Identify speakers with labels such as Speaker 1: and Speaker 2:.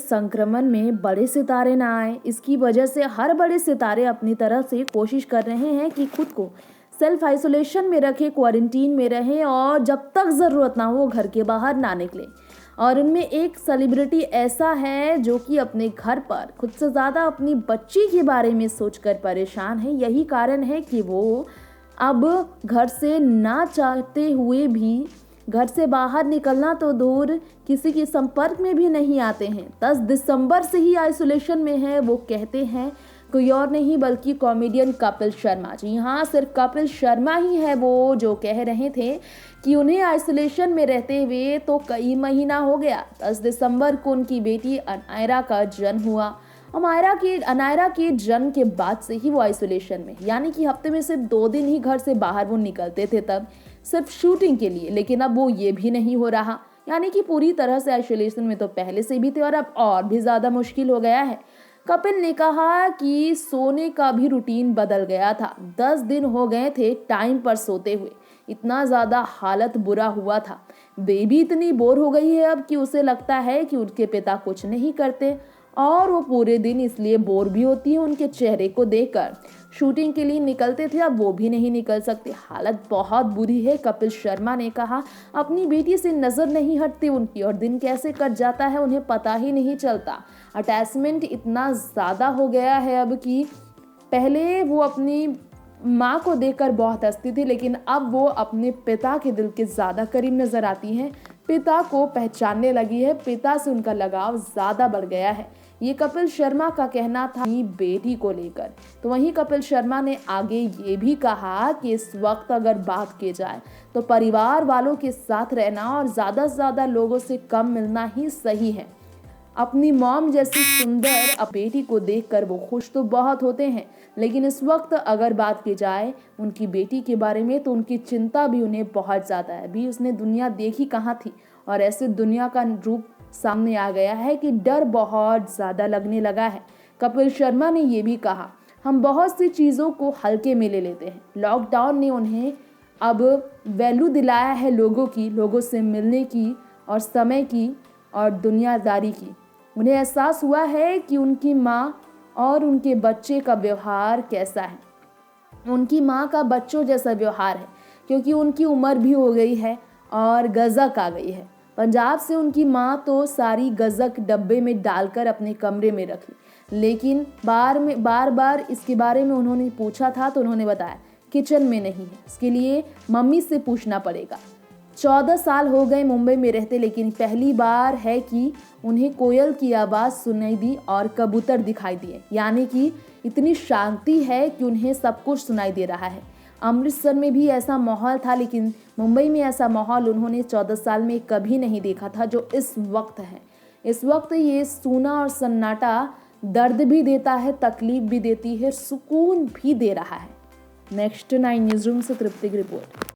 Speaker 1: संक्रमण में बड़े सितारे ना आए। इसकी वजह से हर बड़े सितारे अपनी तरफ से कोशिश कर रहे हैं कि खुद को सेल्फ आइसोलेशन में रखें, क्वारंटीन में रहें और जब तक ज़रूरत ना हो घर के बाहर ना निकलें। और उनमें एक सेलिब्रिटी ऐसा है जो कि अपने घर पर खुद से ज़्यादा अपनी बच्ची के बारे में सोचकर परेशान है। यही कारण है कि वो अब घर से ना चाहते हुए भी घर से बाहर निकलना तो दूर, किसी के संपर्क में भी नहीं आते हैं। 10 दिसंबर से ही आइसोलेशन में है। वो कहते हैं कोई और नहीं बल्कि कॉमेडियन कपिल शर्मा। जी हाँ, सिर्फ कपिल शर्मा ही है वो जो कह रहे थे कि उन्हें आइसोलेशन में रहते हुए तो कई महीना हो गया। 10 दिसंबर को उनकी बेटी अनायरा का जन्म हुआ। अनायरा के जन्म के बाद से ही वो आइसोलेशन में, यानी कि हफ्ते में सिर्फ 2 दिन ही घर से बाहर वो निकलते थे, तब सिर्फ शूटिंग के लिए। लेकिन अब वो ये भी नहीं हो रहा, यानी कि पूरी तरह से आइसोलेशन में तो पहले से भी थे और अब और भी ज़्यादा मुश्किल हो गया है। कपिल ने कहा कि सोने का भी रूटीन बदल गया था। 10 दिन हो गए थे टाइम पर सोते हुए, इतना ज़्यादा हालत बुरा हुआ था। बेबी इतनी बोर हो गई है अब कि उसे लगता है कि उनके पिता कुछ नहीं करते और वो पूरे दिन इसलिए बोर भी होती है उनके चेहरे को देखकर। शूटिंग के लिए निकलते थे, अब वो भी नहीं निकल सकते। हालत बहुत बुरी है। कपिल शर्मा ने कहा अपनी बेटी से नज़र नहीं हटती उनकी और दिन कैसे कट जाता है उन्हें पता ही नहीं चलता। अटैचमेंट इतना ज़्यादा हो गया है अब कि पहले वो अपनी माँ को देखकर बहुत हंसती थी, लेकिन अब वो अपने पिता के दिल के ज़्यादा करीब नज़र आती हैं। पिता को पहचानने लगी है, पिता से उनका लगाव ज़्यादा बढ़ गया है। ये कपिल शर्मा का कहना था बेटी को लेकर। तो वहीं कपिल शर्मा ने आगे ये भी कहा कि इस वक्त अगर बात की जाए तो परिवार वालों के साथ रहना और ज़्यादा से ज़्यादा लोगों से कम मिलना ही सही है। अपनी मॉम जैसी सुंदर बेटी को देखकर वो खुश तो बहुत होते हैं, लेकिन इस वक्त अगर बात की जाए उनकी बेटी के बारे में तो उनकी चिंता भी उन्हें बहुत ज़्यादा है। अभी उसने दुनिया देखी कहाँ थी और ऐसे दुनिया का रूप सामने आ गया है कि डर बहुत ज़्यादा लगने लगा है। कपिल शर्मा ने ये भी कहा हम बहुत सी चीज़ों को हल्के में ले लेते हैं। लॉकडाउन ने उन्हें अब वैल्यू दिलाया है लोगों से मिलने की और समय की और दुनियादारी की। उन्हें एहसास हुआ है कि उनकी माँ और उनके बच्चे का व्यवहार कैसा है। उनकी माँ का बच्चों जैसा व्यवहार है, क्योंकि उनकी उम्र भी हो गई है और गज़क आ गई है। पंजाब से उनकी माँ तो सारी गज़क डब्बे में डालकर अपने कमरे में रखी, लेकिन बार बार इसके बारे में उन्होंने पूछा था तो उन्होंने बताया किचन में नहीं है, इसके लिए मम्मी से पूछना पड़ेगा। 14 साल हो गए मुंबई में रहते, लेकिन पहली बार है कि उन्हें कोयल की आवाज़ सुनाई दी और कबूतर दिखाई दिए, यानी कि इतनी शांति है कि उन्हें सब कुछ सुनाई दे रहा है। अमृतसर में भी ऐसा माहौल था, लेकिन मुंबई में ऐसा माहौल उन्होंने 14 साल में कभी नहीं देखा था जो इस वक्त है। इस वक्त ये सूना और सन्नाटा दर्द भी देता है, तकलीफ भी देती है, सुकून भी दे रहा है। नेक्स्ट 9 न्यूज़ रूम से तृप्ति की रिपोर्ट।